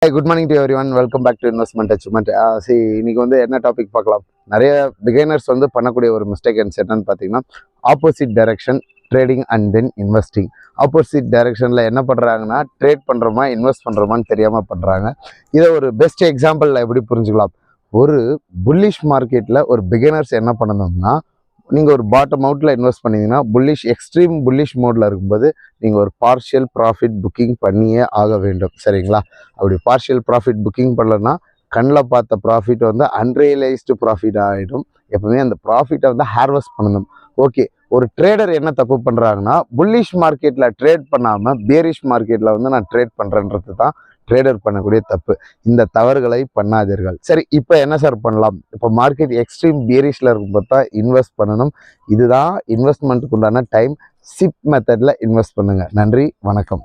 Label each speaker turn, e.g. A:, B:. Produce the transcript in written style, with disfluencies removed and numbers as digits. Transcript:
A: Hi, good morning to everyone. Welcome back to Investment Achievement. இன்னைக்கு வந்து என்ன topic பார்க்கலாம். நிறைய பிகைனர்ஸ் வந்து பண்ணக்கூடிய ஒரு மிஸ்டேக் என்னன்னு பார்த்தீங்கன்னா, opposite direction trading and then investing. Opposite டைரக்ஷனில் என்ன பண்ணுறாங்கன்னா, ட்ரேட் பண்ணுறோமா இன்வெஸ்ட் பண்ணுறோமான்னு தெரியாமல் பண்ணுறாங்க. இதை ஒரு பெஸ்ட் எக்ஸாம்பிளில் எப்படி புரிஞ்சுக்கலாம். ஒரு புல்லிஷ் மார்க்கெட்டில் ஒரு பிகைனர்ஸ் என்ன பண்ணணும்னா, நீங்கள் ஒரு பாட்டம் அவுட்டில் இன்வெஸ்ட் பண்ணிங்கன்னா, எக்ஸ்ட்ரீம் புல்லிஷ் மோடில் இருக்கும்போது நீங்கள் ஒரு பார்ஷியல் ப்ராஃபிட் புக்கிங் பண்ணியே ஆக வேண்டும். சரிங்களா? அப்படி பார்ஷியல் ப்ராஃபிட் புக்கிங் பண்ணலன்னா கண்ணில் பார்த்த ப்ராஃபிட் வந்து அன்ரியலைஸ்டு ப்ராஃபிட் ஆகிடும். எப்பவுமே அந்த ப்ராஃபிட்டை வந்து ஹார்வெஸ்ட் பண்ணணும். ஓகே, ஒரு ட்ரேடர் என்ன தப்பு பண்ணுறாங்கன்னா, புல்லிஷ் மார்க்கெட்டில் ட்ரேட் பண்ணாமல் பேரிஷ் மார்க்கெட்டில் வந்து நான் ட்ரேட் பண்ணுறேன்றது தான் ட்ரேடர் பண்ணக்கூடிய தப்பு. இந்த தவறுகளை பண்ணாதீர்கள். சரி, இப்போ என்ன சார் பண்ணலாம்? இப்போ மார்க்கெட் எக்ஸ்ட்ரீம் பேரிஷில் இருக்கும்போது தான் இன்வெஸ்ட் பண்ணணும். இதுதான் இன்வெஸ்ட்மெண்ட்டுக்கு உண்டான டைம். சிப் மெத்தடில் இன்வெஸ்ட் பண்ணுங்கள். நன்றி, வணக்கம்.